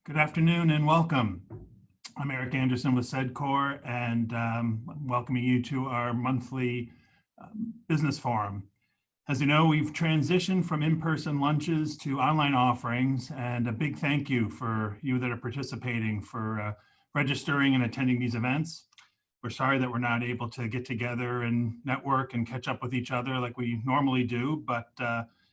Good afternoon and welcome. I'm Eric Anderson with SEDCOR and welcoming you to our monthly business forum. As you know, we've transitioned from in-person lunches to online offerings, and a big thank you for you that are participating for registering and attending these events. We're sorry that we're not able to get together and network and catch up with each other like we normally do, but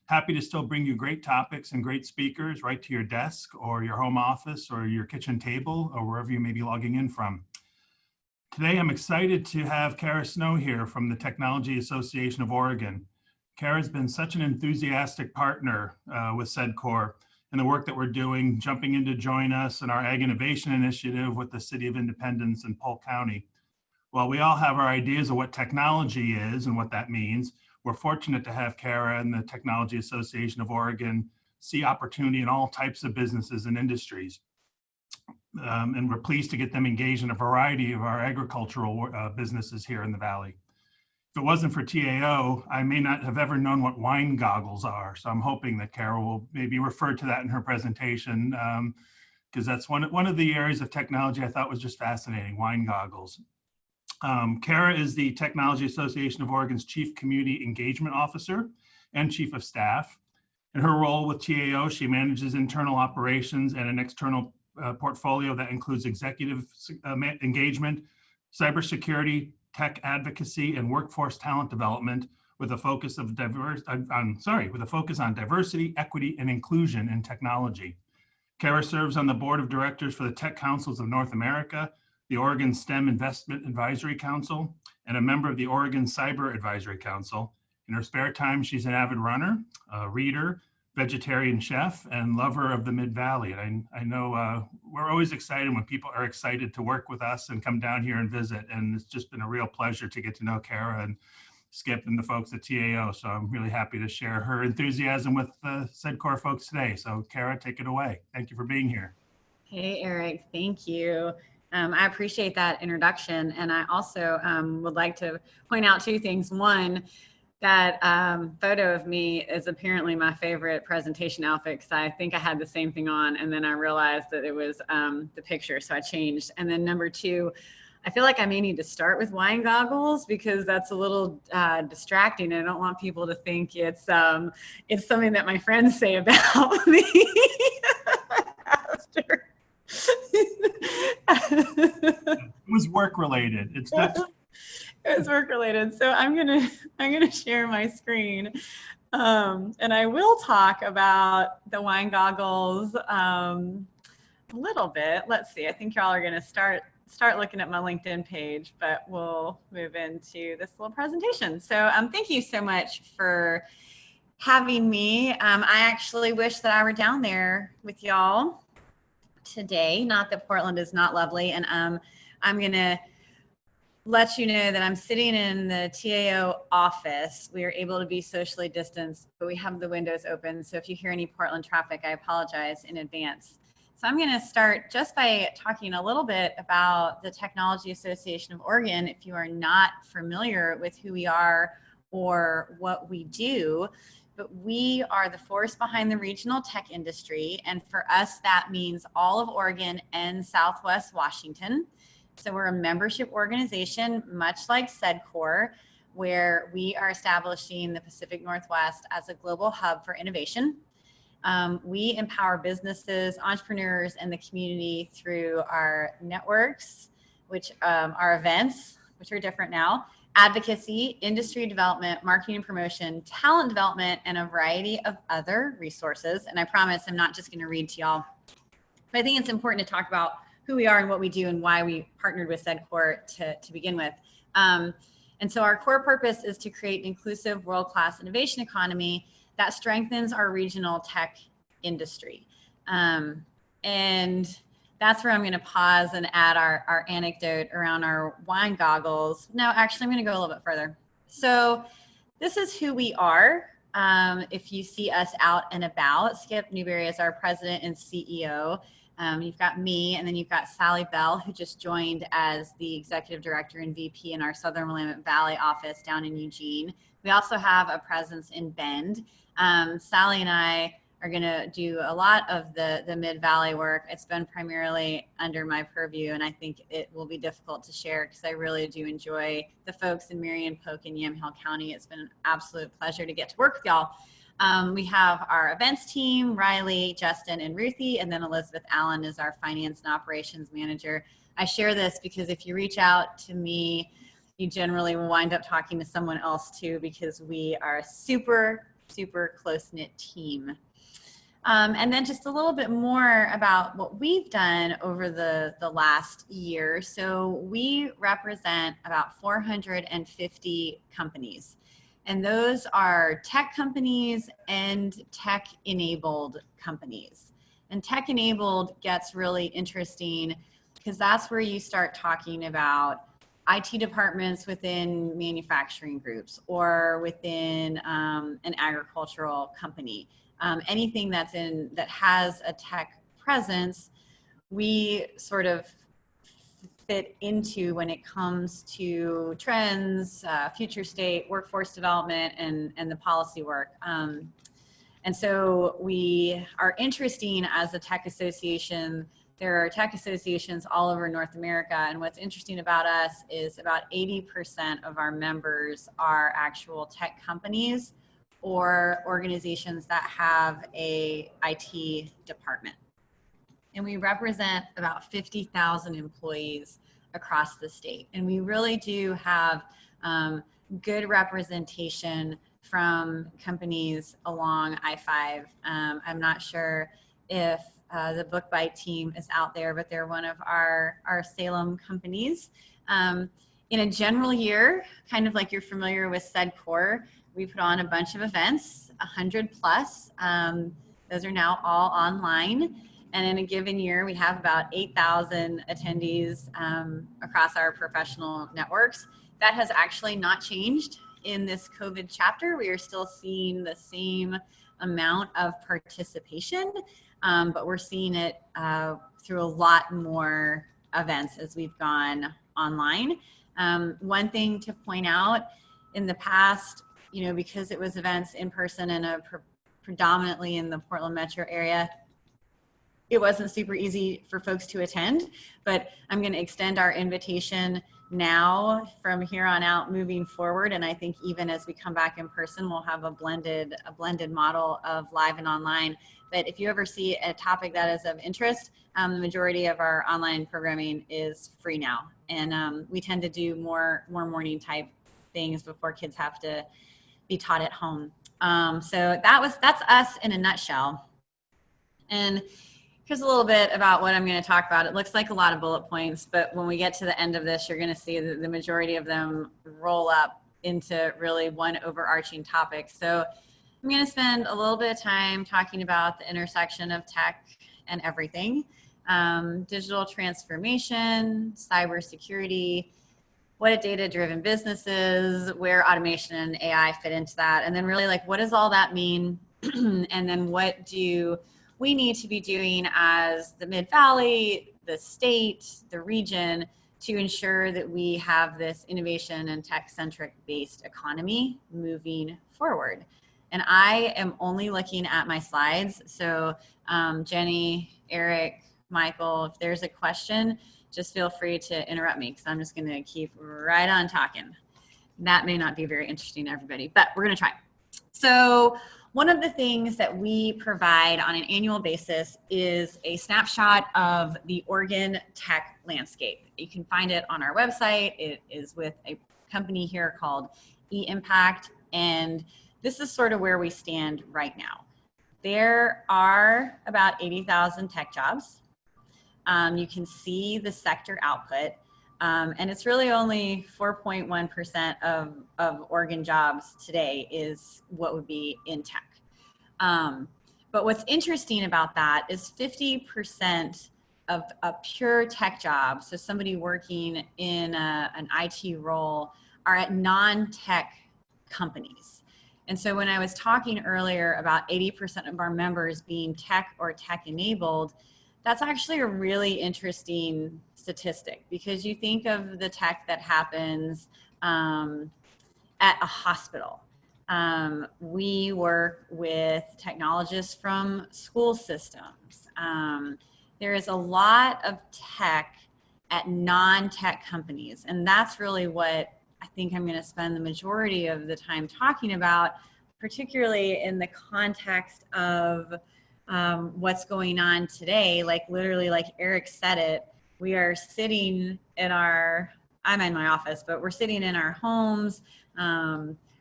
happy to still bring you great topics and great speakers right to your desk or your home office or your kitchen table or wherever you may be logging in from. Today, I'm excited to have Cara Snow here from the Technology Association of Oregon. Cara's been such an enthusiastic partner with SEDCOR and the work that we're doing, jumping in to join us in our Ag Innovation Initiative with the City of Independence in Polk County. While we all have our ideas of what technology is and what that means, we're fortunate to have Cara and the Technology Association of Oregon see opportunity in all types of businesses and industries. And we're pleased to get them engaged in a variety of our agricultural businesses here in the Valley. If it wasn't for TAO, I may not have ever known what wine goggles are. So I'm hoping that Cara will maybe refer to that in her presentation, because that's one of the areas of technology I thought was just fascinating, wine goggles. Cara is the Technology Association of Oregon's Chief Community Engagement Officer and Chief of Staff. In her role with TAO, she manages internal operations and an external portfolio that includes executive engagement, cybersecurity, tech advocacy, and workforce talent development with a focus on diversity, equity, and inclusion in technology. Cara serves on the board of directors for the Tech Councils of North America, the Oregon STEM Investment Advisory Council, and a member of the Oregon Cyber Advisory Council. In her spare time, she's an avid runner, a reader, vegetarian chef, and lover of the Mid-Valley. And I know we're always excited when people are excited to work with us and come down here and visit. And it's just been a real pleasure to get to know Cara and Skip and the folks at TAO. So I'm really happy to share her enthusiasm with the SEDCOR folks today. So Cara, take it away. Thank you for being here. Hey, Eric, thank you. I appreciate that introduction. And I also would like to point out two things. One, that photo of me is apparently my favorite presentation outfit because I think I had the same thing on. And then I realized that it was the picture. So I changed. And then number two, I feel like I may need to start with wine goggles because that's a little distracting. I don't want people to think it's something that my friends say about me after. It was work related. It was work related. So I'm gonna share my screen, and I will talk about the wine goggles a little bit. Let's see. I think y'all are gonna start looking at my LinkedIn page, but we'll move into this little presentation. So thank you so much for having me. I actually wish that I were down there with y'all today. Not that Portland is not lovely, and I'm gonna let you know that I'm sitting in the TAO office. We are able to be socially distanced, but we have the windows open. So if you hear any Portland traffic, I apologize in advance. So I'm gonna start just by talking a little bit about the Technology Association of Oregon. If you are not familiar with who we are or what we do, but we are the force behind the regional tech industry. And for us, that means all of Oregon and Southwest Washington. So we're a membership organization, much like SEDCOR, where we are establishing the Pacific Northwest as a global hub for innovation. We empower businesses, entrepreneurs, and the community through our networks, which are events, which are different now, advocacy, industry development, marketing and promotion, talent development, and a variety of other resources. And I promise I'm not just going to read to y'all, but I think it's important to talk about who we are and what we do and why we partnered with SEDCOR to begin with. And so our core purpose is to create an inclusive world-class innovation economy that strengthens our regional tech industry. And that's where I'm going to pause and add our anecdote around our wine goggles. No, actually, I'm going to go a little bit further. So this is who we are. If you see us out and about, Skip Newberry is our president and CEO. You've got me, and then you've got Sally Bell, who just joined as the executive director and VP in our Southern Willamette Valley office down in Eugene. We also have a presence in Bend. Sally and I are going to do a lot of the Mid-Valley work. It's been primarily under my purview, and I think it will be difficult to share because I really do enjoy the folks in Marion, Polk, and Yamhill County. It's been an absolute pleasure to get to work with y'all. We have our events team, Riley, Justin, and Ruthie, and then Elizabeth Allen is our finance and operations manager. I share this because if you reach out to me, you generally will wind up talking to someone else too, because we are a super close-knit team. And then just a little bit more about what we've done over the last year. So we represent about 450 companies. And those are tech companies and tech-enabled companies. And tech-enabled gets really interesting because that's where you start talking about IT departments within manufacturing groups or within an agricultural company. Anything that has a tech presence, we sort of fit into when it comes to trends, future state, workforce development, and the policy work. And so we are interesting as a tech association. There are tech associations all over North America, and what's interesting about us is about 80% of our members are actual tech companies or organizations that have a IT department. And we represent about 50,000 employees across the state. And we really do have good representation from companies along I-5. I'm not sure if the Book Bite team is out there, but they're one of our Salem companies. In a general year, kind of like you're familiar with SEDCOR, we put on a bunch of events, 100 plus. Those are now all online. And in a given year, we have about 8,000 attendees across our professional networks. That has actually not changed in this COVID chapter. We are still seeing the same amount of participation, but we're seeing it through a lot more events as we've gone online. One thing to point out, in the past, because it was events in person and predominantly in the Portland metro area, it wasn't super easy for folks to attend, but I'm going to extend our invitation now from here on out moving forward. And I think even as we come back in person, we'll have a blended model of live and online. But if you ever see a topic that is of interest, the majority of our online programming is free now. And we tend to do more morning type things before kids have to be taught at home. So that's us in a nutshell. And here's a little bit about what I'm going to talk about. It looks like a lot of bullet points, but when we get to the end of this, you're going to see that the majority of them roll up into really one overarching topic. So I'm going to spend a little bit of time talking about the intersection of tech and everything, digital transformation, cybersecurity, what a data-driven business is, where automation and AI fit into that, and then really what does all that mean, and then what do we need to be doing as the Mid-Valley, the state, the region, to ensure that we have this innovation and tech-centric based economy moving forward. And I am only looking at my slides. So Jenny, Eric, Michael, if there's a question, just feel free to interrupt me because I'm just going to keep right on talking. That may not be very interesting to everybody, but we're going to try. So one of the things that we provide on an annual basis is a snapshot of the Oregon tech landscape. You can find it on our website. It is with a company here called eImpact, and this is sort of where we stand right now. There are about 80,000 tech jobs. You can see the sector output, and it's really only 4.1% of Oregon jobs today is what would be in tech. But what's interesting about that is 50% of a pure tech job, so somebody working in an IT role, are at non-tech companies. And so when I was talking earlier about 80% of our members being tech or tech-enabled, that's actually a really interesting statistic because you think of the tech that happens at a hospital. We work with technologists from school systems. There is a lot of tech at non-tech companies, and that's really what I think I'm going to spend the majority of the time talking about, particularly in the context of what's going on today. Like literally, like Eric said it, we are sitting in I'm in my office, but we're sitting in our homes.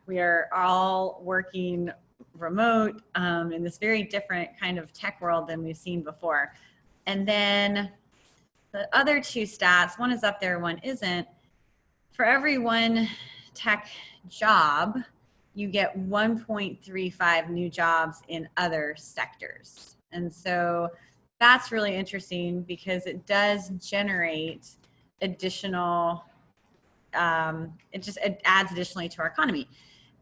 We are all working remote in this very different kind of tech world than we've seen before. And then the other two stats, one is up there, one isn't. For every one tech job, you get 1.35 new jobs in other sectors. And so that's really interesting because it does generate additional, it adds additionally to our economy.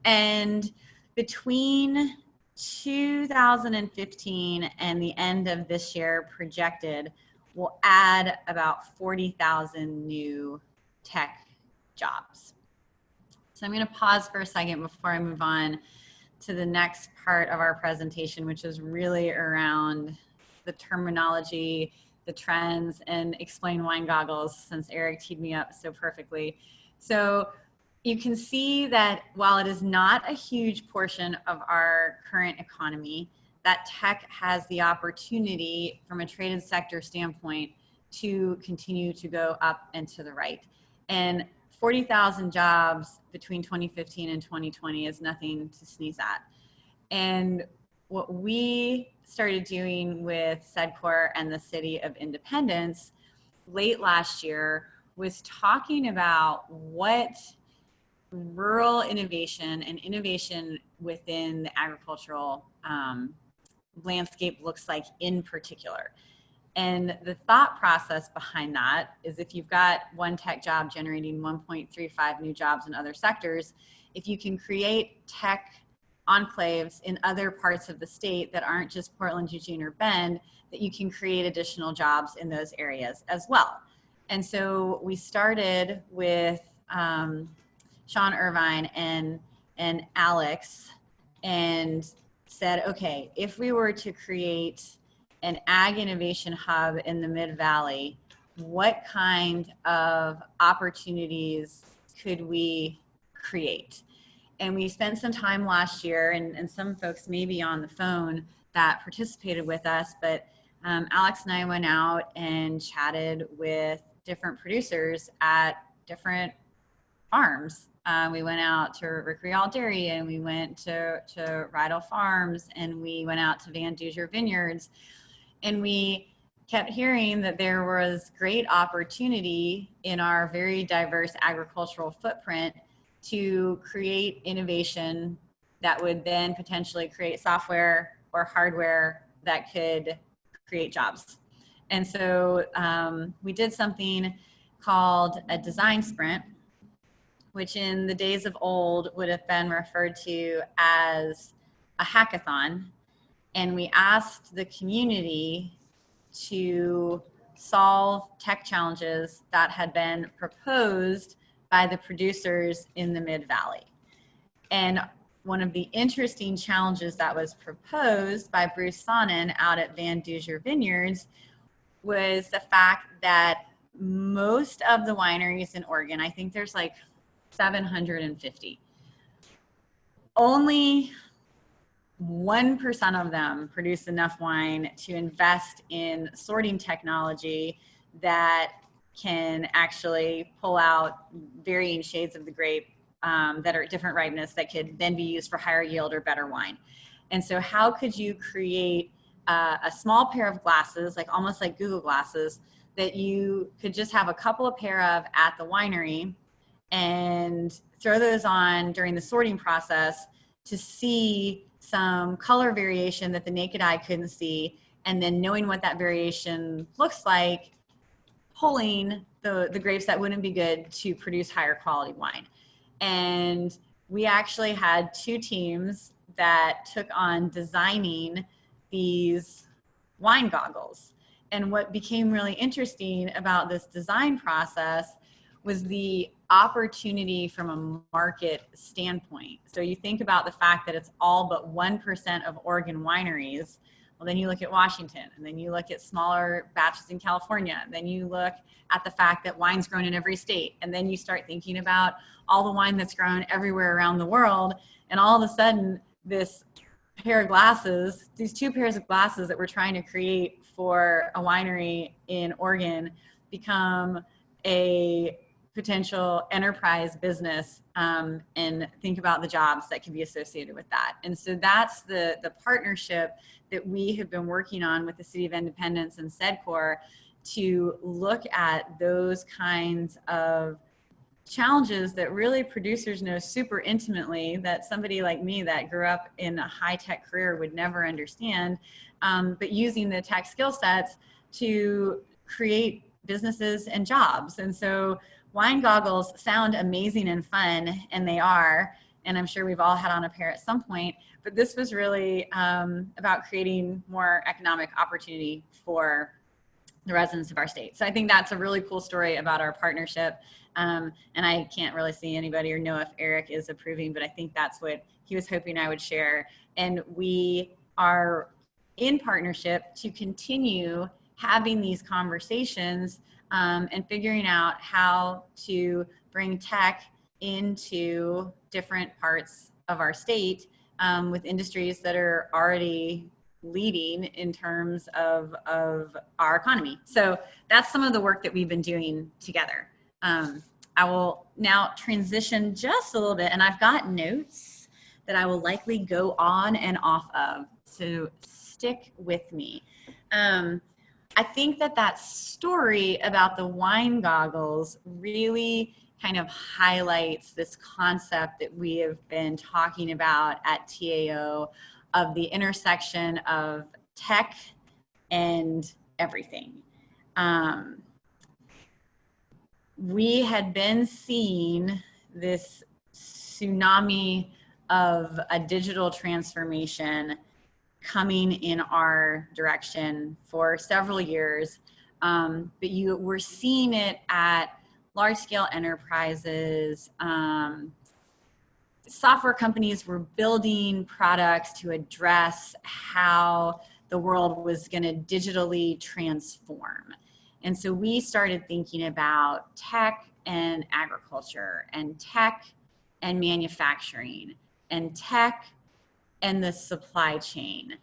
And between 2015 and the end of this year projected, we'll add about 40,000 new tech jobs. So I'm going to pause for a second before I move on to the next part of our presentation, which is really around the terminology, the trends, and explain wine goggles, since Eric teed me up so perfectly. So you can see that while it is not a huge portion of our current economy, that tech has the opportunity from a traded sector standpoint to continue to go up and to the right. And 40,000 jobs between 2015 and 2020 is nothing to sneeze at. And what we started doing with SEDCOR and the City of Independence late last year was talking about what rural innovation and innovation within the agricultural landscape looks like in particular. And the thought process behind that is, if you've got one tech job generating 1.35 new jobs in other sectors, if you can create tech enclaves in other parts of the state that aren't just Portland, Eugene, or Bend, that you can create additional jobs in those areas as well. And so we started with Sean Irvine and Alex and said, okay, if we were to create an ag innovation hub in the Mid-Valley, what kind of opportunities could we create? And we spent some time last year, and some folks may be on the phone that participated with us, but Alex and I went out and chatted with different producers at different farms. We went out to Rick Rial Dairy, and we went to Rydell Farms, and we went out to Van Duzer Vineyards. And we kept hearing that there was great opportunity in our very diverse agricultural footprint to create innovation that would then potentially create software or hardware that could create jobs. And so we did something called a design sprint, which in the days of old would have been referred to as a hackathon. And we asked the community to solve tech challenges that had been proposed by the producers in the Mid-Valley. And one of the interesting challenges that was proposed by Bruce Sonnen out at Van Duzer Vineyards was the fact that most of the wineries in Oregon, I think there's like 750, only 1% of them produce enough wine to invest in sorting technology that can actually pull out varying shades of the grape that are at different ripeness that could then be used for higher yield or better wine. And so how could you create a small pair of glasses, like almost like Google glasses, that you could just have a couple of pair of at the winery and throw those on during the sorting process to see some color variation that the naked eye couldn't see, and then knowing what that variation looks like, pulling the grapes that wouldn't be good to produce higher quality wine. And we actually had two teams that took on designing these wine goggles. And what became really interesting about this design process was the opportunity from a market standpoint. So you think about the fact that it's all but 1% of Oregon wineries. Well, then you look at Washington, and then you look at smaller batches in California. Then you look at the fact that wine's grown in every state. And then you start thinking about all the wine that's grown everywhere around the world. And all of a sudden, this pair of glasses, these two pairs of glasses that we're trying to create for a winery in Oregon become a potential enterprise business, and think about the jobs that can be associated with that. And so that's the partnership that we have been working on with the City of Independence and SEDCOR to look at those kinds of challenges that really producers know super intimately, that somebody like me that grew up in a high-tech career would never understand, but using the tech skill sets to create businesses and jobs. And so wine goggles sound amazing and fun, and they are, and I'm sure we've all had on a pair at some point, but this was really about creating more economic opportunity for the residents of our state. So I think that's a really cool story about our partnership. And I can't really see anybody or know if Eric is approving, but I think that's what he was hoping I would share. And we are in partnership to continue having these conversations and figuring out how to bring tech into different parts of our state with industries that are already leading in terms of our economy. So that's some of the work that we've been doing together. I will now transition just a little bit, and I've got notes that I will likely go on and off of, so stick with me. I think that story about the wine goggles really kind of highlights this concept that we have been talking about at TAO of the intersection of tech and everything. We had been seeing this tsunami of a digital transformation coming in our direction for several years, but we're seeing it at large-scale enterprises. Software companies were building products to address how the world was going to digitally transform. And so we started thinking about tech and agriculture, and tech and manufacturing, and tech and the supply chain.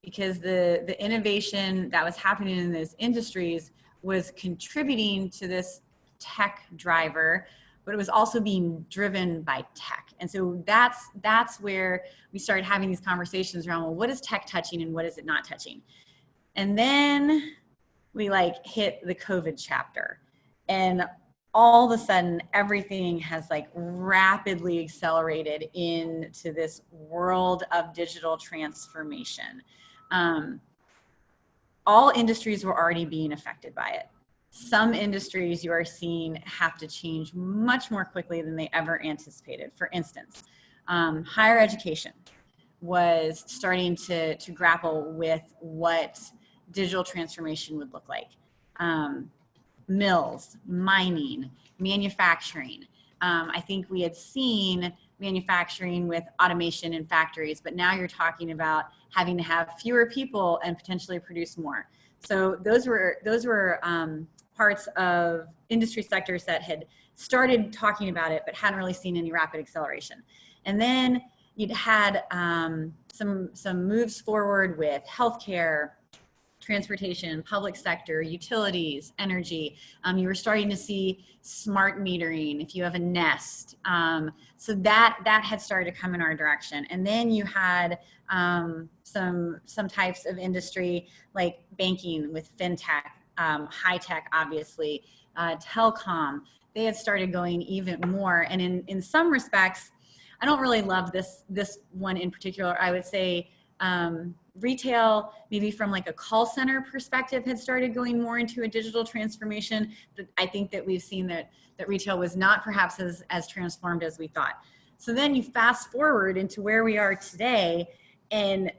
Because the innovation that was happening in those industries was contributing to this tech driver, but it was also being driven by tech. And so that's where we started having these conversations around, well, what is tech touching and what is it not touching? And then we hit the COVID chapter, and all of a sudden everything has rapidly accelerated into this world of digital transformation. All industries were already being affected by it. Some industries you are seeing have to change much more quickly than they ever anticipated. For instance, higher education was starting to grapple with what digital transformation would look like. Mills, mining, manufacturing. I think we had seen manufacturing with automation in factories, but now you're talking about having to have fewer people and potentially produce more. So those were parts of industry sectors that had started talking about it, but hadn't really seen any rapid acceleration. And then you'd had some moves forward with healthcare, transportation, public sector, utilities, energy. You were starting to see smart metering if you have a Nest. So that had started to come in our direction. And then you had some types of industry like banking with fintech, high tech, obviously, telecom. They had started going even more. And in some respects, I don't really love this one in particular. I would say retail, maybe from a call center perspective, had started going more into a digital transformation. But I think that we've seen that retail was not perhaps as transformed as we thought. So then you fast forward into where we are today, and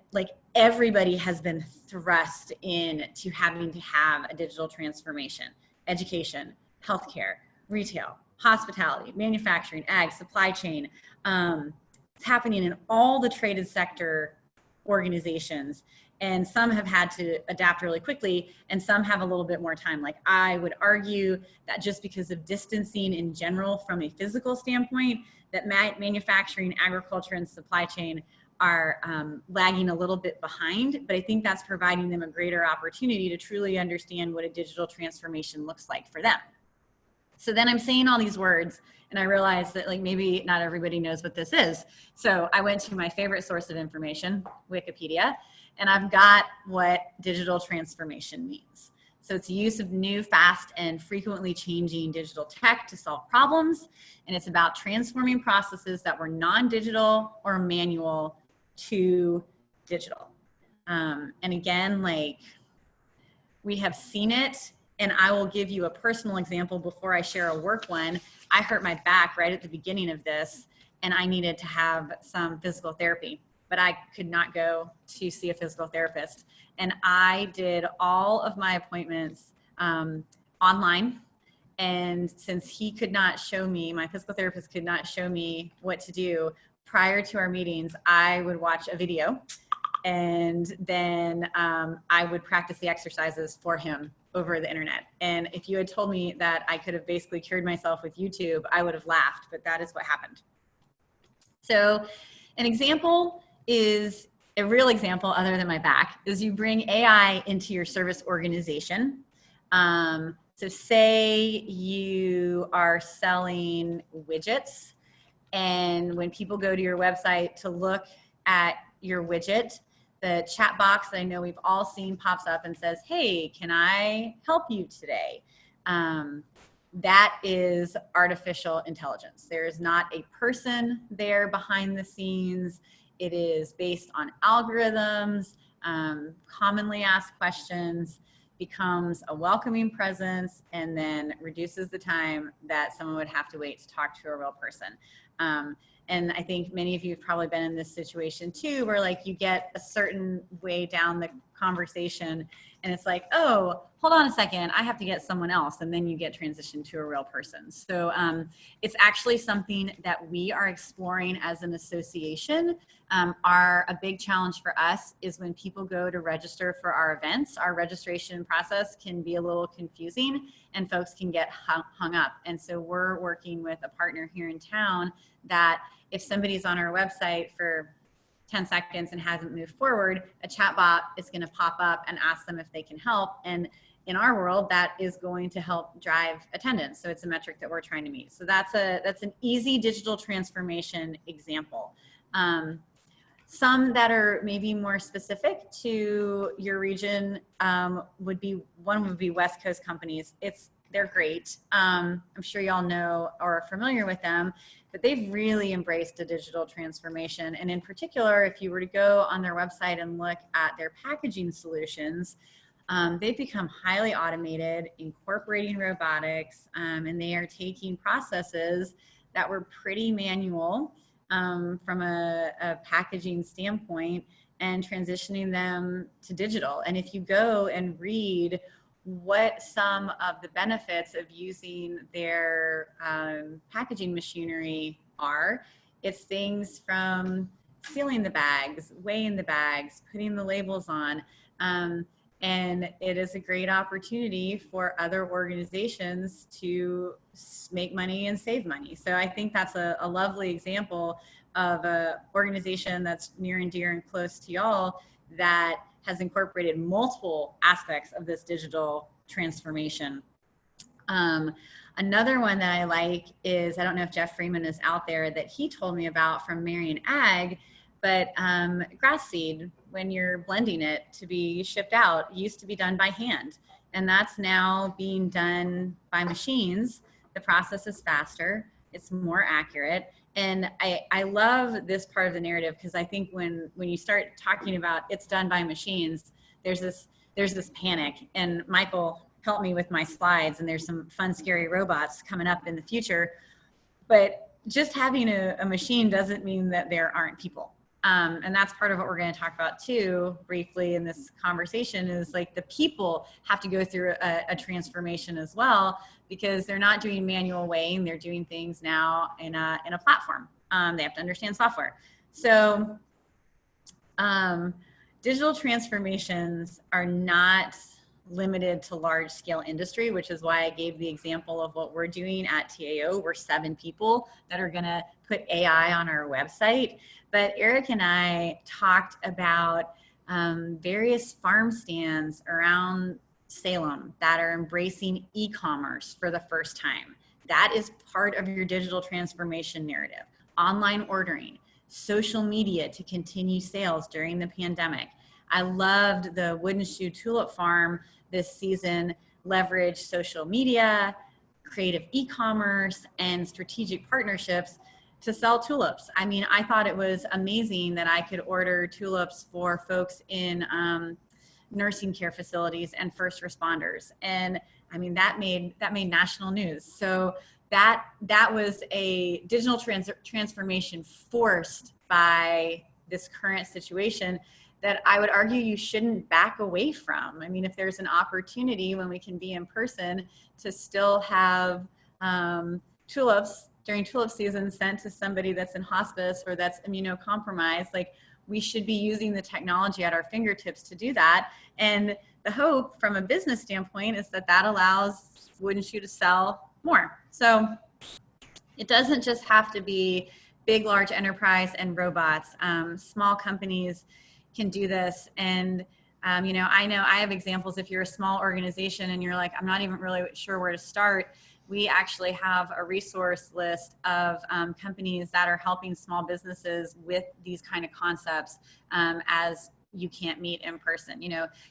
everybody has been thrust into having to have a digital transformation. Education, healthcare, retail, hospitality, manufacturing, ag, supply chain. It's happening in all the traded sector organizations. And some have had to adapt really quickly, and some have a little bit more time. Like, I would argue that just because of distancing in general from a physical standpoint, that manufacturing, agriculture, and supply chain are lagging a little bit behind, but I think that's providing them a greater opportunity to truly understand what a digital transformation looks like for them. So then I'm saying all these words, and I realized that, like, maybe not everybody knows what this is. So I went to my favorite source of information, Wikipedia, and I've got what digital transformation means. So it's the use of new, fast, and frequently changing digital tech to solve problems. And it's about transforming processes that were non-digital or manual to digital. And again, like, we have seen it, and I will give you a personal example before I share a work one. I hurt my back right at the beginning of this, and I needed to have some physical therapy, but I could not go to see a physical therapist. And I did all of my appointments online. And since he could not show me, my physical therapist could not show me what to do prior to our meetings, I would watch a video, and then I would practice the exercises for him over the internet. And if you had told me that I could have basically cured myself with YouTube, I would have laughed, but that is what happened. So an example is, a real example other than my back, is you bring AI into your service organization. So say you are selling widgets, and when people go to your website to look at your widget, the chat box that I know we've all seen pops up and says, "Hey, can I help you today?" That is artificial intelligence. There is not a person there behind the scenes. It is based on algorithms, commonly asked questions, becomes a welcoming presence, and then reduces the time that someone would have to wait to talk to a real person. And I think many of you have probably been in this situation too, where, like, you get a certain way down the conversation and it's like, oh, hold on a second, I have to get someone else. And then you get transitioned to a real person. So it's actually something that we are exploring as an association. A big challenge for us is when people go to register for our events, our registration process can be a little confusing and folks can get hung up. And so we're working with a partner here in town that if somebody's on our website for 10 seconds and hasn't moved forward, a chatbot is going to pop up and ask them if they can help. And in our world, that is going to help drive attendance. So it's a metric that we're trying to meet. So that's an easy digital transformation example. Some that are maybe more specific to your region would be West Coast companies. They're great. I'm sure y'all know or are familiar with them, but they've really embraced a digital transformation. And in particular, if you were to go on their website and look at their packaging solutions, they've become highly automated, incorporating robotics, and they are taking processes that were pretty manual from a packaging standpoint and transitioning them to digital. And if you go and read what some of the benefits of using their packaging machinery are, it's things from sealing the bags, weighing the bags, putting the labels on. And it is a great opportunity for other organizations to make money and save money. So I think that's a lovely example of an organization that's near and dear and close to y'all that has incorporated multiple aspects of this digital transformation. Another one that I like is, I don't know if Jeff Freeman is out there, that he told me about from Marion Ag, but grass seed, when you're blending it to be shipped out, used to be done by hand. And that's now being done by machines. The process is faster, it's more accurate. And I love this part of the narrative, because I think when you start talking about it's done by machines, there's this panic. And Michael helped me with my slides, and there's some fun, scary robots coming up in the future. But just having a machine doesn't mean that there aren't people. And that's part of what we're going to talk about too, briefly in this conversation, is like the people have to go through a transformation as well, because they're not doing manual weighing, they're doing things now in a platform. They have to understand software. So digital transformations are not limited to large scale industry, which is why I gave the example of what we're doing at TAO. We're 7 people that are going to put AI on our website. But Eric and I talked about various farm stands around Salem that are embracing e-commerce for the first time. That is part of your digital transformation narrative. Online ordering, social media to continue sales during the pandemic. I loved the Wooden Shoe Tulip Farm this season leverage social media, creative e-commerce, and strategic partnerships to sell tulips. I mean, I thought it was amazing that I could order tulips for folks in nursing care facilities and first responders. And I mean, that made national news. So that was a digital transformation forced by this current situation that I would argue you shouldn't back away from. I mean, if there's an opportunity when we can be in person to still have tulips during tulip season sent to somebody that's in hospice or that's immunocompromised, like, we should be using the technology at our fingertips to do that. And the hope from a business standpoint is that that allows Wooden Shoe to sell more. So it doesn't just have to be big, large enterprise and robots. Small companies can do this. And, I know I have examples. If you're a small organization and you're like, I'm not even really sure where to start, we actually have a resource list of companies that are helping small businesses with these kind of concepts as you can't meet in person.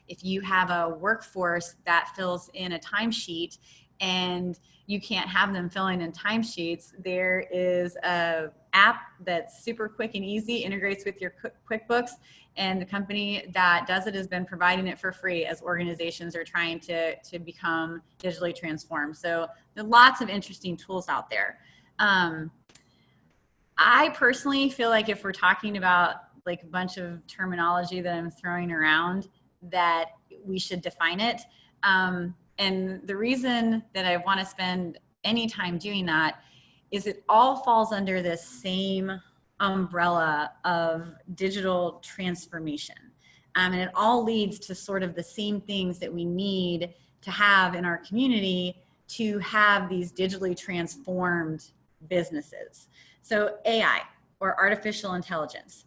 If you have a workforce that fills in a timesheet and you can't have them filling in timesheets, there is a app that's super quick and easy, integrates with your QuickBooks, and the company that does it has been providing it for free as organizations are trying to become digitally transformed. So there are lots of interesting tools out there. I personally feel like if we're talking about like a bunch of terminology that I'm throwing around, that we should define it. And the reason that I want to spend any time doing that is it all falls under this same umbrella of digital transformation. And it all leads to sort of the same things that we need to have in our community to have these digitally transformed businesses. So AI, or artificial intelligence,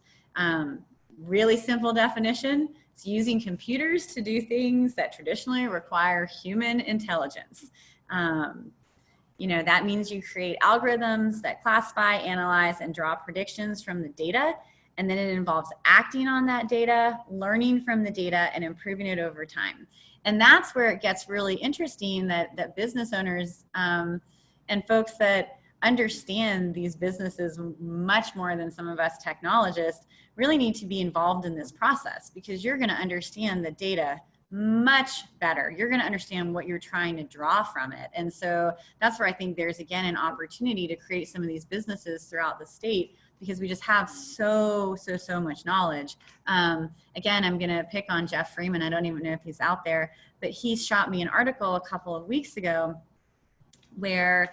really simple definition. It's using computers to do things that traditionally require human intelligence. That means you create algorithms that classify, analyze, and draw predictions from the data. And then it involves acting on that data, learning from the data, and improving it over time. And that's where it gets really interesting that business owners and folks that understand these businesses much more than some of us technologists really need to be involved in this process, because you're going to understand the data much better. You're going to understand what you're trying to draw from it. And so that's where I think there's, again, an opportunity to create some of these businesses throughout the state, because we just have so much knowledge. Again, I'm going to pick on Jeff Freeman. I don't even know if he's out there, but he shot me an article a couple of weeks ago where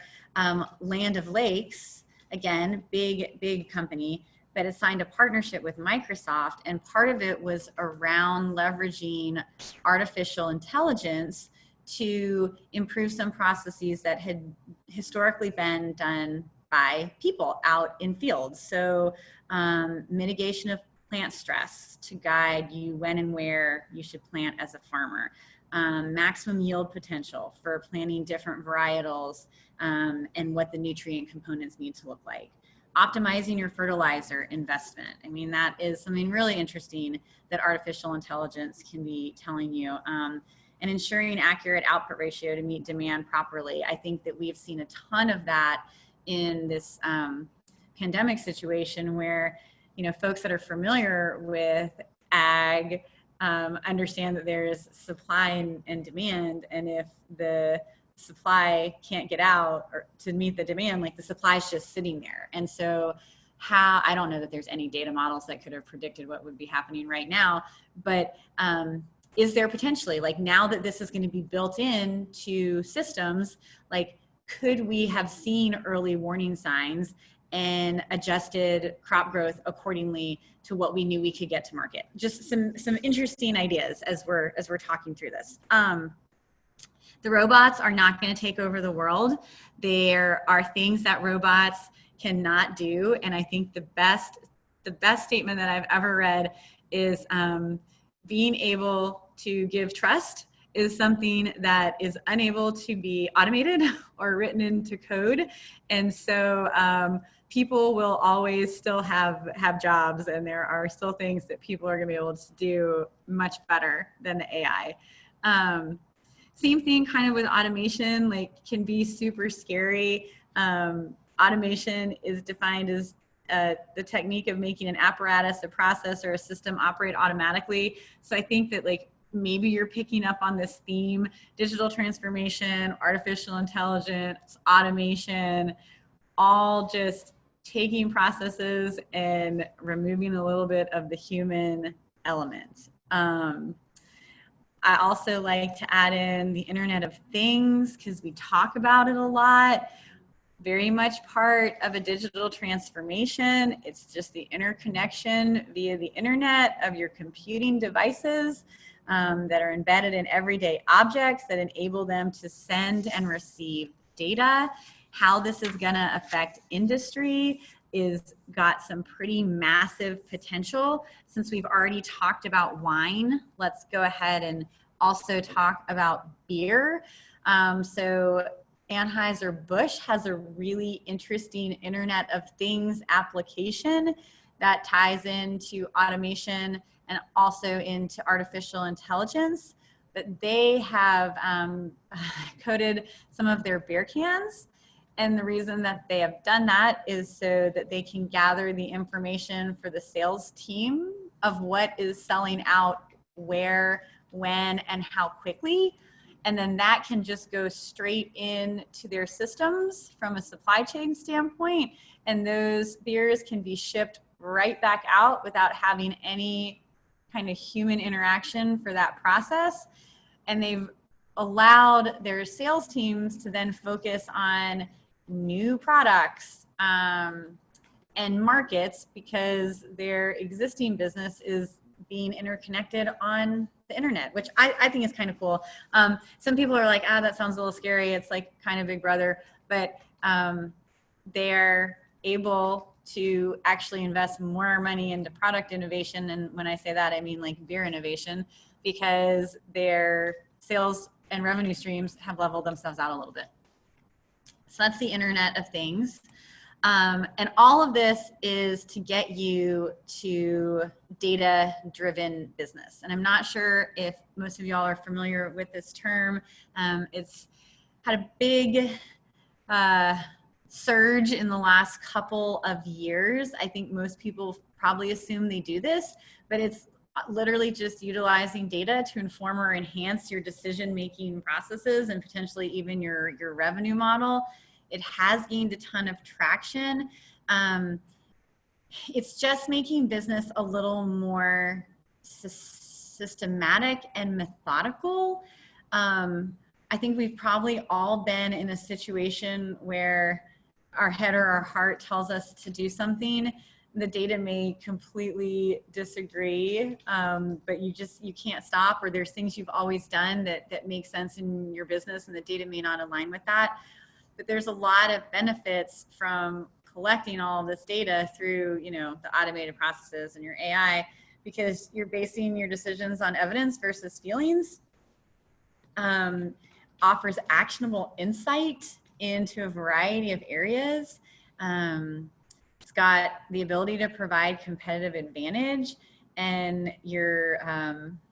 Land of Lakes, again, big company, but it signed a partnership with Microsoft, and part of it was around leveraging artificial intelligence to improve some processes that had historically been done by people out in fields. So mitigation of plant stress to guide you when and where you should plant as a farmer. Maximum yield potential for planting different varietals and what the nutrient components need to look like. Optimizing your fertilizer investment. I mean, that is something really interesting that artificial intelligence can be telling you. And ensuring accurate output ratio to meet demand properly. I think that we've seen a ton of that in this pandemic situation where, folks that are familiar with ag understand that there's supply and demand, and if the supply can't get out or to meet the demand, like the supply is just sitting there. And so how, I don't know that there's any data models that could have predicted what would be happening right now, but is there potentially, like now that this is going to be built into systems, like could we have seen early warning signs and adjusted crop growth accordingly to what we knew we could get to market? Just some interesting ideas as we're talking through this. The robots are not going to take over the world. There are things that robots cannot do, and I think the best statement that I've ever read is being able to give trust is something that is unable to be automated or written into code. And so people will always still have jobs, and there are still things that people are gonna be able to do much better than the AI. Same thing kind of with automation, like can be super scary. Automation is defined as the technique of making an apparatus, a process, or a system operate automatically. So I think that like maybe you're picking up on this theme: digital transformation, artificial intelligence, automation, all just taking processes and removing a little bit of the human element. I also like to add in the Internet of Things because we talk about it a lot. Very much part of a digital transformation. It's just the interconnection via the internet of your computing devices that are embedded in everyday objects that enable them to send and receive data. How this is going to affect industry is got some pretty massive potential. Since we've already talked about wine, let's go ahead and also talk about beer. So Anheuser-Busch has a really interesting Internet of Things application that ties into automation and also into artificial intelligence. But they have coded some of their beer cans. And the reason that they have done that is so that they can gather the information for the sales team of what is selling out, where, when, and how quickly. And then that can just go straight into their systems from a supply chain standpoint. And those beers can be shipped right back out without having any kind of human interaction for that process. And they've allowed their sales teams to then focus on new products and markets because their existing business is being interconnected on the internet, which I think is kind of cool. Some people are like, that sounds a little scary. It's like kind of Big Brother, but they're able to actually invest more money into product innovation. And when I say that, I mean like beer innovation, because their sales and revenue streams have leveled themselves out a little bit. So that's the Internet of Things. And all of this is to get you to data-driven business. And I'm not sure if most of y'all are familiar with this term. It's had a big surge in the last couple of years. I think most people probably assume they do this, but it's literally just utilizing data to inform or enhance your decision-making processes and potentially even your revenue model. It has gained a ton of traction. It's just making business a little more systematic and methodical. I think we've probably all been in a situation where our head or our heart tells us to do something. The data may completely disagree, but you can't stop, or there's things you've always done that make sense in your business and the data may not align with that. But there's a lot of benefits from collecting all of this data through, the automated processes and your AI, because you're basing your decisions on evidence versus feelings. Offers actionable insight into a variety of areas. It's got the ability to provide competitive advantage, and your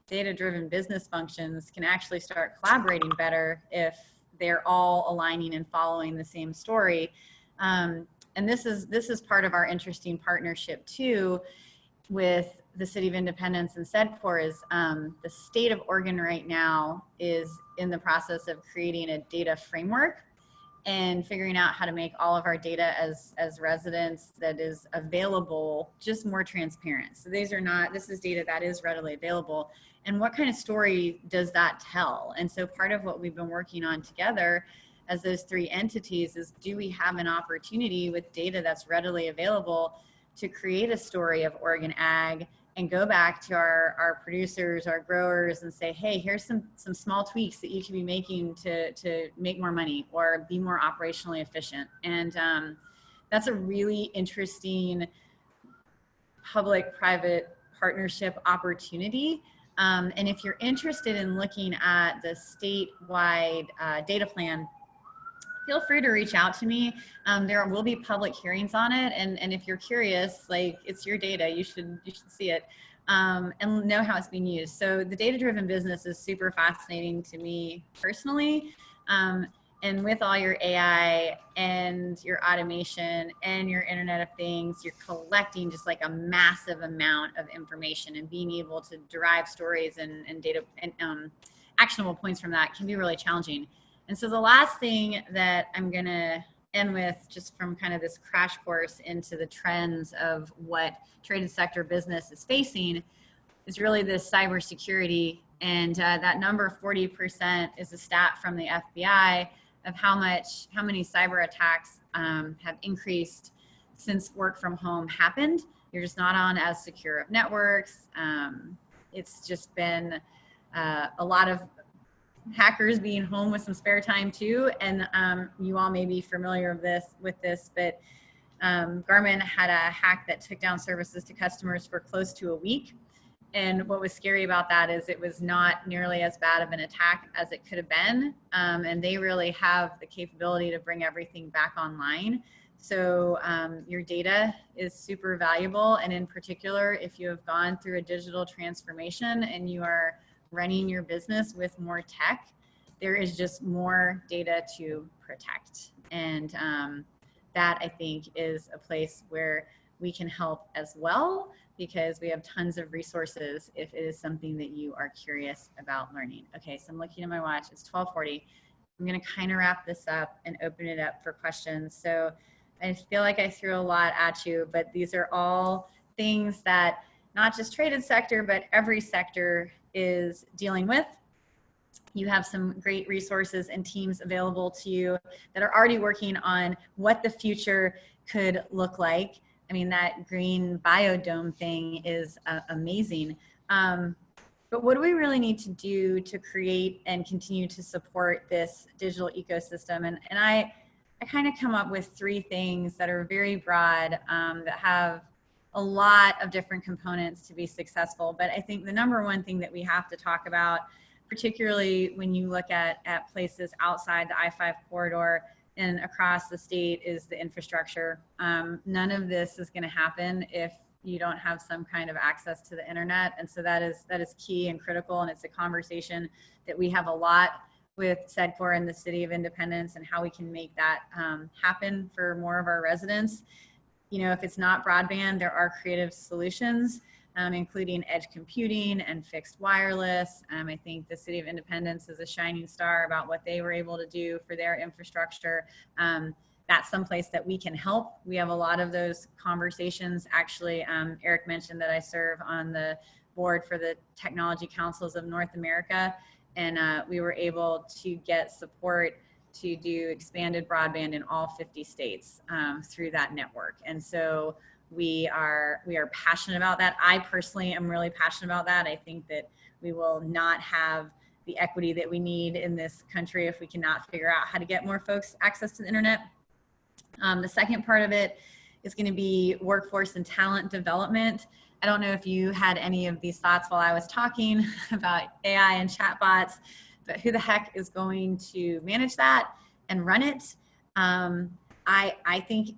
data-driven business functions can actually start collaborating better if they're all aligning and following the same story. And this is part of our interesting partnership too with the City of Independence and SEDCOR. Is the state of Oregon right now is in the process of creating a data framework. and figuring out how to make all of our data as residents that is available just more transparent. So this is data that is readily available. And what kind of story does that tell? And so part of what we've been working on together as those three entities is, do we have an opportunity with data that's readily available to create a story of Oregon ag and go back to our producers, our growers, and say, hey, here's some small tweaks that you can be making to make more money or be more operationally efficient. And that's a really interesting public-private partnership opportunity. And if you're interested in looking at the statewide data plan, feel free to reach out to me. There will be public hearings on it. And if you're curious, like, it's your data, you should see it and know how it's being used. So the data-driven business is super fascinating to me personally. And with all your AI and your automation and your Internet of Things, you're collecting just like a massive amount of information, and being able to derive stories and data and actionable points from that can be really challenging. And so the last thing that I'm going to end with, just from kind of this crash course into the trends of what traded sector business is facing, is really this cybersecurity. And that number 40% is a stat from the FBI of how many cyber attacks have increased since work from home happened. You're just not on as secure of networks. It's just been a lot of hackers being home with some spare time too. And you all may be familiar with this, but Garmin had a hack that took down services to customers for close to a week. And what was scary about that is it was not nearly as bad of an attack as it could have been. And they really have the capability to bring everything back online. So your data is super valuable. And in particular, if you have gone through a digital transformation and you are running your business with more tech, there is just more data to protect. And that, I think, is a place where we can help as well, because we have tons of resources if it is something that you are curious about learning. Okay, so I'm looking at my watch, it's 12:40. I'm gonna kind of wrap this up and open it up for questions. So I feel like I threw a lot at you, but these are all things that not just traded sector, but every sector is dealing with. You have some great resources and teams available to you that are already working on what the future could look like. I mean, that green biodome thing is amazing. But what do we really need to do to create and continue to support this digital ecosystem? And I kind of come up with three things that are very broad, that have a lot of different components to be successful. But I think the number one thing that we have to talk about, particularly when you look at places outside the I-5 corridor and across the state, is the infrastructure. None of this is going to happen if you don't have some kind of access to the internet. And so that is key and critical. And it's a conversation that we have a lot with SEDCOR and the City of Independence, and how we can make that happen for more of our residents. You know, if it's not broadband, there are creative solutions, including edge computing and fixed wireless. I think the City of Independence is a shining star about what they were able to do for their infrastructure. That's someplace that we can help. We have a lot of those conversations. Actually, Eric mentioned that I serve on the board for the Technology Councils of North America, and we were able to get support to do expanded broadband in all 50 states through that network. And so we are passionate about that. I personally am really passionate about that. I think that we will not have the equity that we need in this country if we cannot figure out how to get more folks access to the internet. The second part of it is going to be workforce and talent development. I don't know if you had any of these thoughts while I was talking about AI and chatbots, but who the heck is going to manage that and run it? I think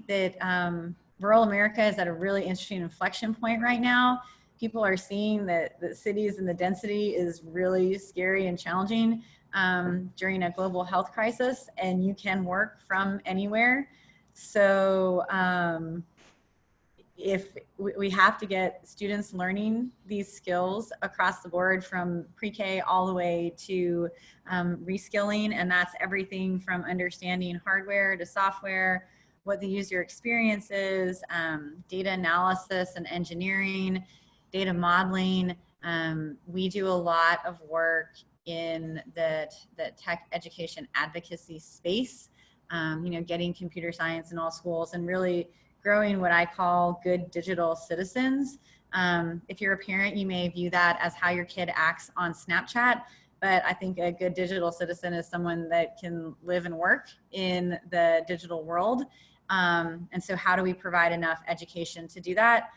that rural America is at a really interesting inflection point right now. People are seeing that the cities and the density is really scary and challenging during a global health crisis, and you can work from anywhere. So if we have to get students learning these skills across the board from pre-K all the way to reskilling, and that's everything from understanding hardware to software, what the user experience is, data analysis and engineering, data modeling. We do a lot of work in the tech education advocacy space, getting computer science in all schools and really growing what I call good digital citizens. If you're a parent, you may view that as how your kid acts on Snapchat, but I think a good digital citizen is someone that can live and work in the digital world. And so how do we provide enough education to do that?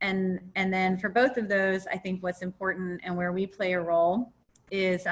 And then for both of those, I think what's important and where we play a role is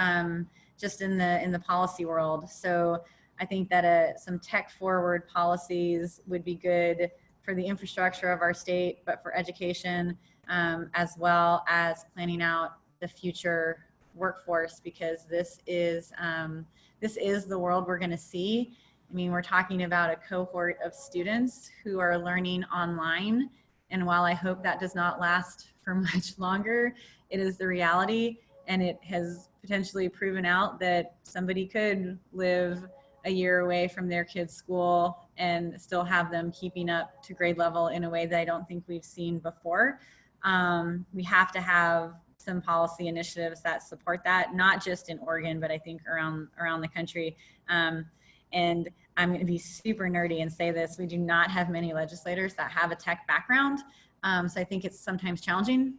just in the policy world. So I think that some tech forward policies would be good for the infrastructure of our state, but for education, as well as planning out the future workforce, because this is the world we're going to see. I mean, we're talking about a cohort of students who are learning online. And while I hope that does not last for much longer, it is the reality. And it has potentially proven out that somebody could live a year away from their kid's school and still have them keeping up to grade level in a way that I don't think we've seen before. We have to have some policy initiatives that support that, not just in Oregon, but I think around the country. And I'm going to be super nerdy and say this: we do not have many legislators that have a tech background. So I think it's sometimes challenging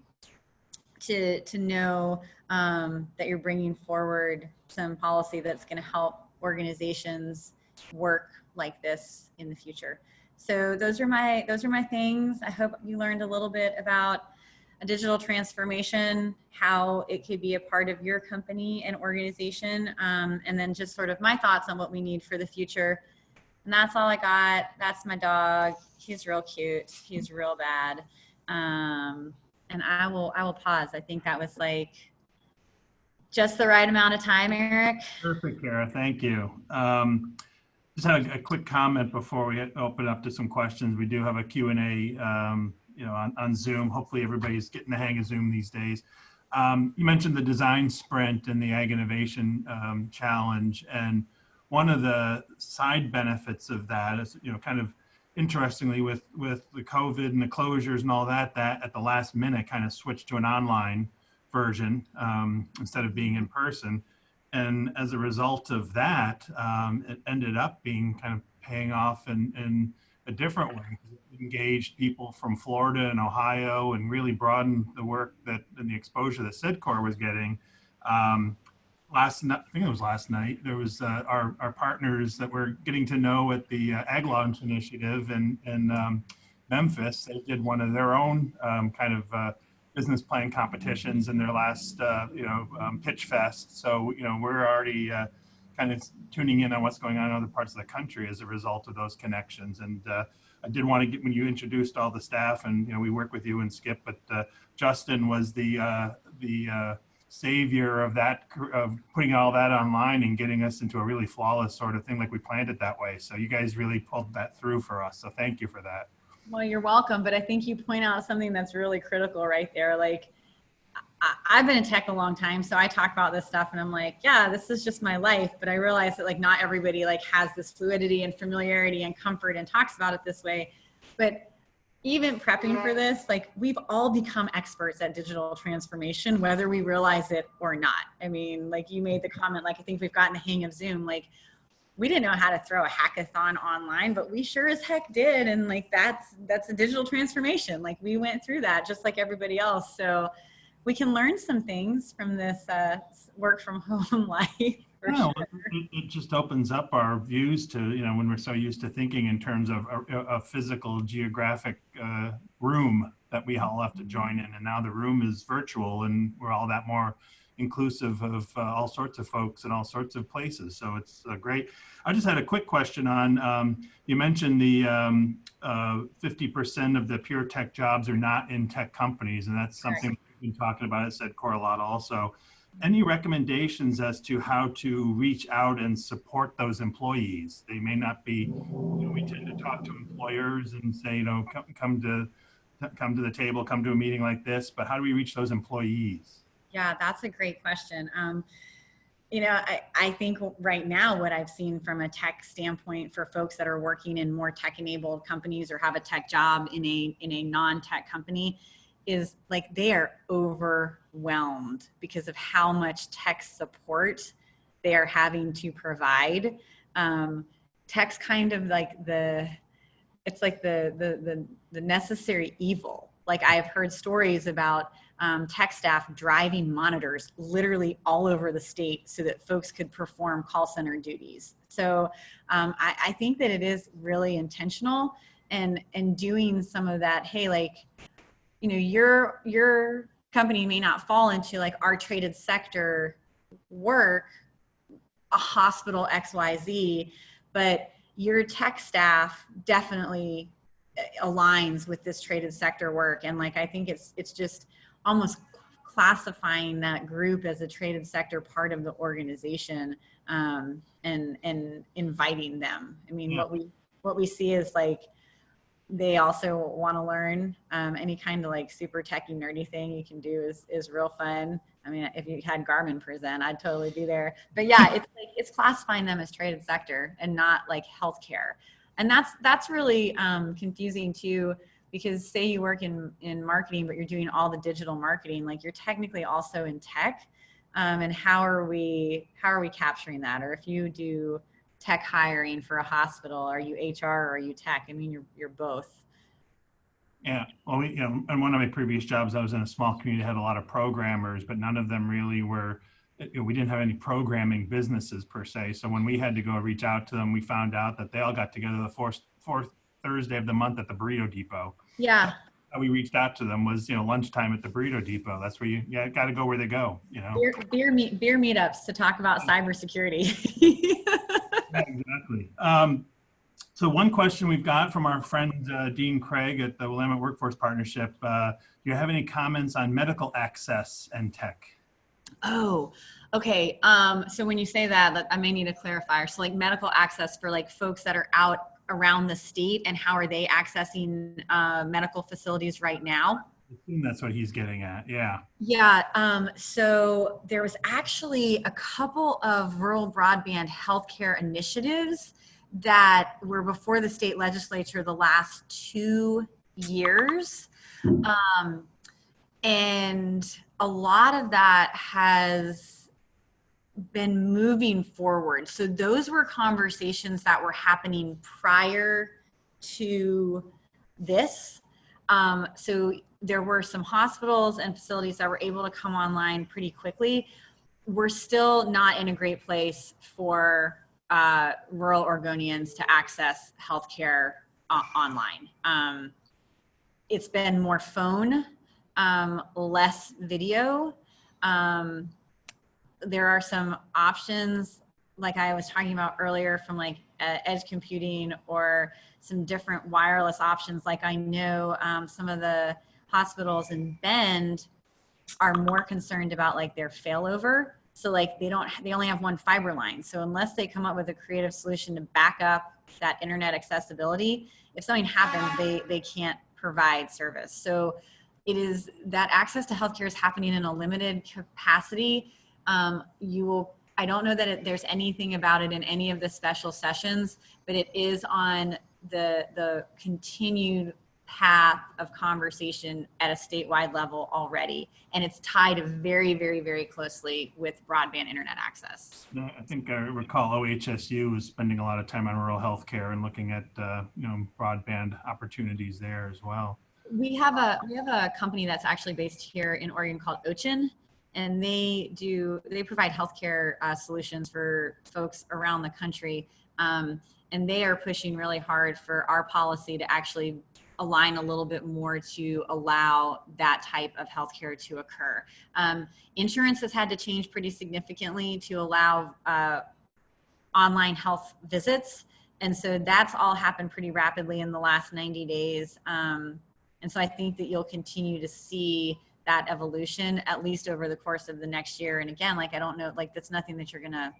to know that you're bringing forward some policy that's going to help organizations work like this in the future. So those are my things. I hope you learned a little bit about a digital transformation, how it could be a part of your company and organization, and then just sort of my thoughts on what we need for the future. And that's all I got. That's my dog. He's real cute. He's real bad. And I will pause. I think that was like just the right amount of time, Eric. Perfect, Cara. Thank you. Just had a quick comment before we open up to some questions. We do have a Q&A on Zoom. Hopefully everybody's getting the hang of Zoom these days. You mentioned the design sprint and the Ag Innovation Challenge, and one of the side benefits of that is, kind of interestingly with the COVID and the closures and all that at the last minute kind of switched to an online version instead of being in person. And as a result of that, it ended up being kind of paying off in a different way. It engaged people from Florida and Ohio and really broadened the work and the exposure that SEDCOR was getting. Last night, I think it was last night, there was our partners that we're getting to know at the Ag Launch Initiative in Memphis. They did one of their own kind of business plan competitions in their last pitch fest. So we're already kind of tuning in on what's going on in other parts of the country as a result of those connections. And I did want to get, when you introduced all the staff, and we work with you and Skip, but Justin was the savior of that, of putting all that online and getting us into a really flawless sort of thing, like we planned it that way. So you guys really pulled that through for us. So thank you for that. Well, you're welcome. But I think you point out something that's really critical right there. Like, I've been in tech a long time, so I talk about this stuff and I'm like, yeah, this is just my life. But I realize that like not everybody like has this fluidity and familiarity and comfort and talks about it this way. But even prepping for this, like we've all become experts at digital transformation, whether we realize it or not. I mean, like you made the comment, like I think we've gotten the hang of Zoom. Like we didn't know how to throw a hackathon online, but we sure as heck did. And like that's a digital transformation. Like we went through that just like everybody else. So we can learn some things from this work from home life. Sure. It just opens up our views to, when we're so used to thinking in terms of a physical geographic room that we all have to join in. And now the room is virtual and we're all that more inclusive of all sorts of folks in all sorts of places. So it's great. I just had a quick question on, you mentioned the 50% of the pure tech jobs are not in tech companies. And that's something we've been talking about at SEDCOR a lot also. Any recommendations as to how to reach out and support those employees? They may not be, we tend to talk to employers and say, come to come to the table, come to a meeting like this, but how do we reach those employees? Yeah, that's a great question. I think right now what I've seen from a tech standpoint for folks that are working in more tech-enabled companies or have a tech job in a non-tech company is like they are overwhelmed because of how much tech support they are having to provide. Tech's kind of like the necessary evil. Like I've heard stories about tech staff driving monitors literally all over the state so that folks could perform call center duties. So I think that it is really intentional and doing some of that. Hey, like, you know, your company may not fall into like our traded sector work, a hospital XYZ, but your tech staff definitely aligns with this traded sector work. And like, I think it's just almost classifying that group as a traded sector part of the organization, and inviting them. I mean, Yeah. what we see is like, they also want to learn any kind of like super techie nerdy thing you can do is real fun. I mean, if you had Garmin present, I'd totally be there. But yeah, it's like it's classifying them as traded sector and not like healthcare, and that's really confusing too. Because say you work in marketing, but you're doing all the digital marketing, like you're technically also in tech, and how are we capturing that? Or if you do tech hiring for a hospital, are you HR or are you tech? I mean, you're both. Yeah, well, in one of my previous jobs, I was in a small community that had a lot of programmers, but none of them really were, we didn't have any programming businesses per se. So when we had to go reach out to them, we found out that they all got together the fourth Thursday of the month at the Burrito Depot. Yeah. How we reached out to them was, lunchtime at the Burrito Depot. That's where you got to go where they go, Beer meetups to talk about cybersecurity. Yeah, exactly. So one question we've got from our friend Dean Craig at the Willamette Workforce Partnership. Do you have any comments on medical access and tech? Oh, okay. So when you say that, I may need a clarifier. So like medical access for like folks that are out around the state, and how are they accessing medical facilities right now? I assume that's what he's getting at. Yeah. Yeah. So there was actually a couple of rural broadband healthcare initiatives that were before the state legislature the last 2 years. And a lot of that has been moving forward. So those were conversations that were happening prior to this. So there were some hospitals and facilities that were able to come online pretty quickly. We're still not in a great place for rural Oregonians to access healthcare online. It's been more phone, less video. There are some options, like I was talking about earlier, from like edge computing or some different wireless options. Like I know some of the hospitals in Bend are more concerned about like their failover. So like they only have one fiber line. So unless they come up with a creative solution to back up that internet accessibility, if something happens, they can't provide service. So it is that access to healthcare is happening in a limited capacity. I don't know that there's anything about it in any of the special sessions, but it is on the continued path of conversation at a statewide level already. And it's tied very, very, very closely with broadband internet access. I think I recall OHSU was spending a lot of time on rural healthcare and looking at broadband opportunities there as well. We have a company that's actually based here in Oregon called Ochin, and they provide healthcare solutions for folks around the country. And they are pushing really hard for our policy to actually align a little bit more to allow that type of healthcare to occur. Insurance has had to change pretty significantly to allow online health visits. And so that's all happened pretty rapidly in the last 90 days. And so I think that you'll continue to see that evolution at least over the course of the next year. And again, like, I don't know, like that's nothing that you're gonna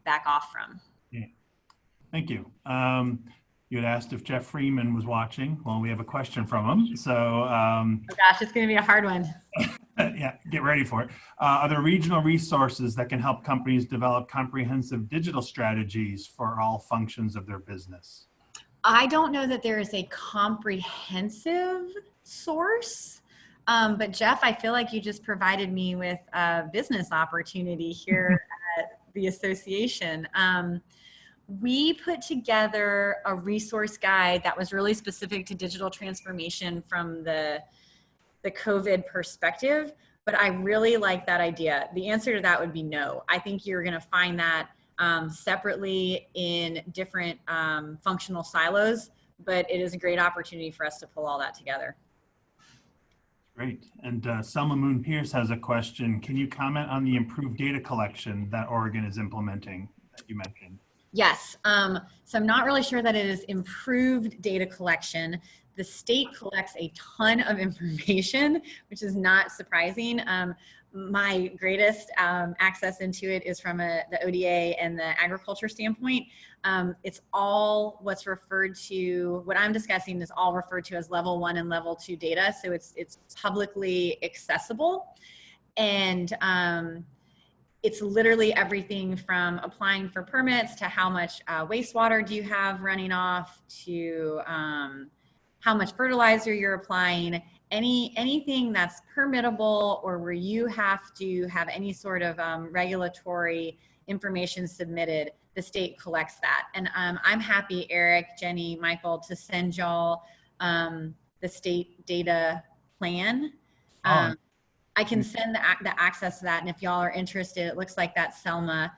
back off from. Yeah. Thank you. you had asked if Jeff Freeman was watching. Well, we have a question from him. So Oh gosh, it's going to be a hard one. yeah, get ready for it. Are there regional resources that can help companies develop comprehensive digital strategies for all functions of their business? I don't know that there is a comprehensive source, but Jeff, I feel like you just provided me with a business opportunity here at the association. We put together a resource guide that was really specific to digital transformation from the COVID perspective, but I really like that idea. The answer to that would be no. I think you're going to find that separately in different functional silos, but it is a great opportunity for us to pull all that together. Great. And Selma Moon Pierce has a question. Can you comment on the improved data collection that Oregon is implementing that you mentioned? Yes. So I'm not really sure that it is improved data collection. The state collects a ton of information, which is not surprising. My greatest access into it is from the ODA and the agriculture standpoint. It's all what's referred to, what I'm discussing is all referred to as level 1 and level 2 data. So it's publicly accessible. And it's literally everything from applying for permits to how much wastewater do you have running off to how much fertilizer you're applying, anything that's permittable or where you have to have any sort of regulatory information submitted, the state collects that. And I'm happy, Eric, Jenny, Michael, to send y'all the state data plan. I can send the access to that. And if y'all are interested, it looks like that's Selma.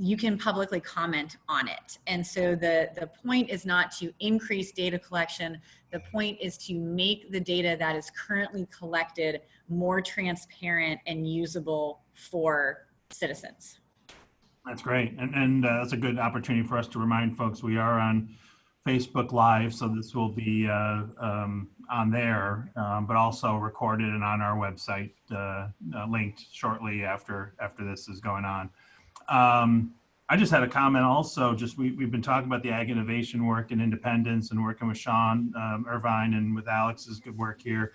You can publicly comment on it. And so the point is not to increase data collection. The point is to make the data that is currently collected more transparent and usable for citizens. That's great. And that's a good opportunity for us to remind folks we are on Facebook Live, so this will be on there, but also recorded and on our website, linked shortly after this is going on. I just had a comment also, we've been talking about the ag innovation work and independence and working with Sean Irvine and with Alex's good work here.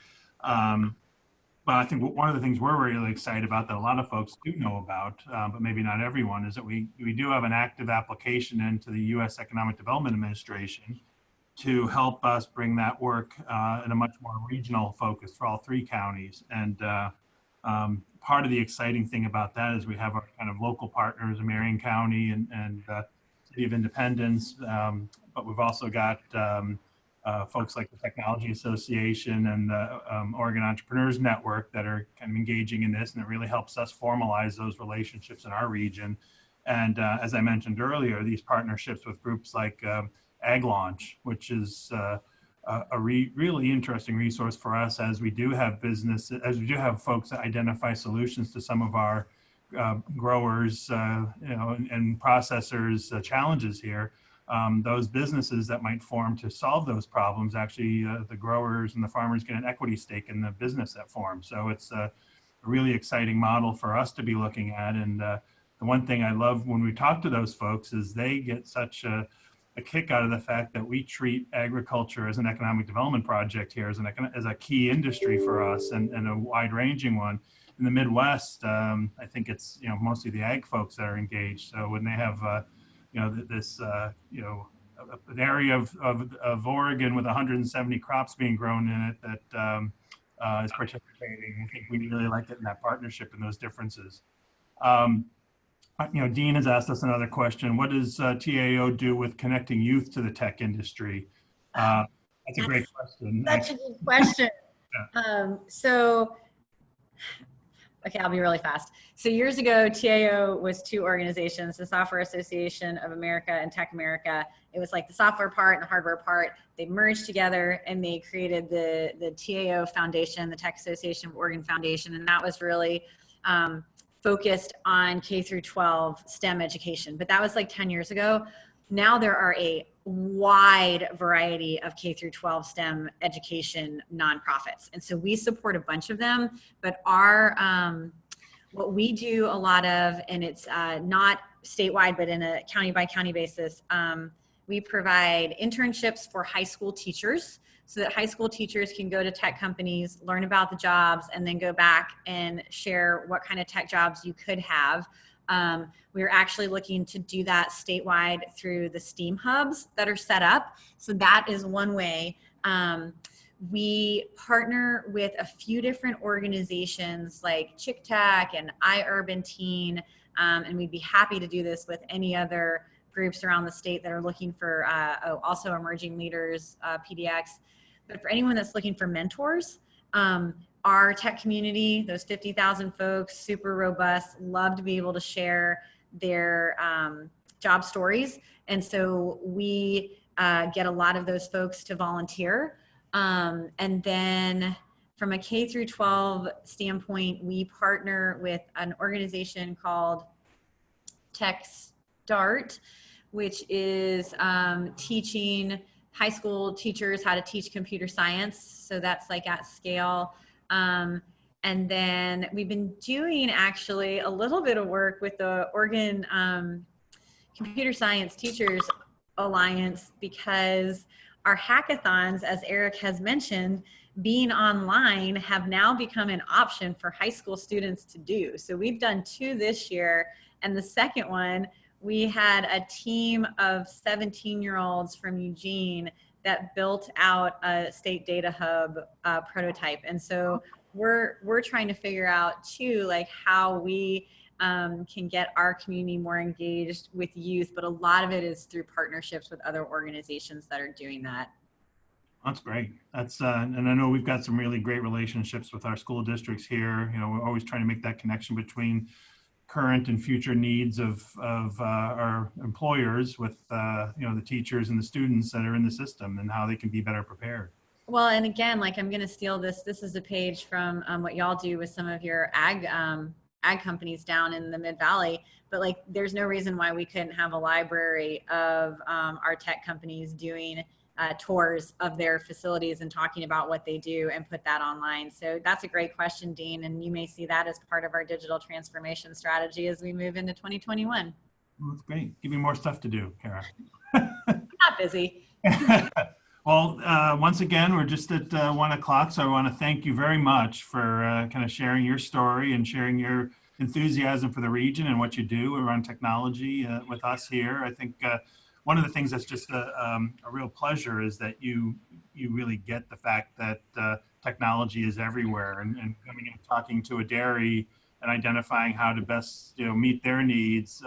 But I think one of the things we're really excited about that a lot of folks do know about, but maybe not everyone, is that we do have an active application into the U.S. Economic Development Administration to help us bring that work in a much more regional focus for all 3 counties. And part of the exciting thing about that is we have our kind of local partners in Marion County and City of Independence, but we've also got folks like the Technology Association and the Oregon Entrepreneurs Network that are kind of engaging in this, and it really helps us formalize those relationships in our region. And as I mentioned earlier, these partnerships with groups like Ag Launch, which is a really interesting resource for us as we do have folks that identify solutions to some of our growers, and processors challenges here. Those businesses that might form to solve those problems, actually the growers and the farmers get an equity stake in the business that forms. So it's a really exciting model for us to be looking at. And the one thing I love when we talk to those folks is they get such a kick out of the fact that we treat agriculture as an economic development project here, as a key industry for us and a wide-ranging one. In the Midwest, I think it's mostly the ag folks that are engaged. So when they have an area of Oregon with 170 crops being grown in it that is participating, I think we really like it in that partnership and those differences. Dean has asked us another question. What does TAO do with connecting youth to the tech industry? That's a great question. Such a good question. Yeah. Okay, I'll be really fast. So years ago, TAO was 2 organizations, the Software Association of America and Tech America. It was like the software part and the hardware part. They merged together and they created the TAO Foundation, the Tech Association of Oregon Foundation. And that was really focused on K through 12 STEM education. But that was like 10 years ago. Now there are a wide variety of K through 12 STEM education nonprofits. And so we support a bunch of them, but what we do a lot of, and it's not statewide, but in a county by county basis, we we provide internships for high school teachers so that high school teachers can go to tech companies, learn about the jobs, and then go back and share what kind of tech jobs you could have. We're actually looking to do that statewide through the STEAM hubs that are set up. So that is one way. We partner with a few different organizations like Chick Tech and iUrban Teen, and we'd be happy to do this with any other groups around the state that are looking for also emerging leaders, PDX. But for anyone that's looking for mentors, our tech community, those 50,000 folks, super robust, love to be able to share their job stories. And so we get a lot of those folks to volunteer. And then from a K through 12 standpoint, we partner with an organization called Tech Start, which is teaching high school teachers how to teach computer science. So that's like at scale. And then we've been doing actually a little bit of work with the Oregon Computer Science Teachers Alliance, because our hackathons, as Eric has mentioned, being online have now become an option for high school students to do. So we've done 2 this year, and the second one, we had a team of 17-year-olds from Eugene that built out a state data hub prototype. And so we're trying to figure out too, like how we can get our community more engaged with youth, but a lot of it is through partnerships with other organizations that are doing that. That's great. That's and I know we've got some really great relationships with our school districts here. You know, we're always trying to make that connection between current and future needs of our employers with you know, the teachers and the students that are in the system and how they can be better prepared. Well, and again, like I'm going to steal this. This is a page from what y'all do with some of your ag companies down in the Mid-Valley, but like there's no reason why we couldn't have a library of our tech companies doing tours of their facilities and talking about what they do and put that online. So that's a great question, Dean, and you may see that as part of our digital transformation strategy as we move into 2021. Well, that's great. Give me more stuff to do, Cara. Not busy. Well, once again, we're just at 1 o'clock, so I want to thank you very much for kind of sharing your story and sharing your enthusiasm for the region and what you do around technology with us here. I think one of the things that's just a real pleasure is that you really get the fact that technology is everywhere, and coming and talking to a dairy and identifying how to best meet their needs.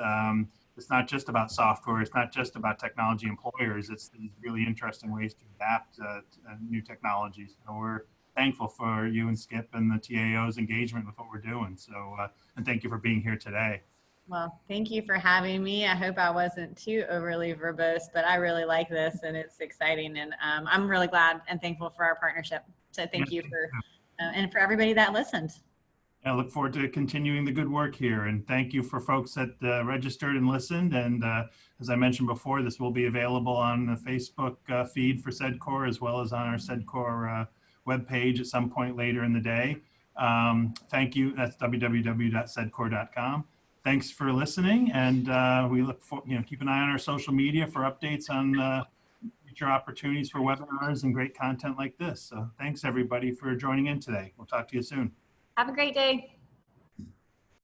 It's not just about software. It's not just about technology employers. It's these really interesting ways to adapt to new technologies. So we're thankful for you and Skip and the TAO's engagement with what we're doing. So, and thank you for being here today. Well, thank you for having me. I hope I wasn't too overly verbose, but I really like this and it's exciting. And I'm really glad and thankful for our partnership. So thank you for, and for everybody that listened. I look forward to continuing the good work here, and thank you for folks that registered and listened. And as I mentioned before, this will be available on the Facebook feed for SEDCOR, as well as on our SEDCOR webpage at some point later in the day. Thank you. That's www.sedcor.com. Thanks for listening, and we look for, keep an eye on our social media for updates on future opportunities for webinars and great content like this. So thanks everybody for joining in today. We'll talk to you soon. Have a great day.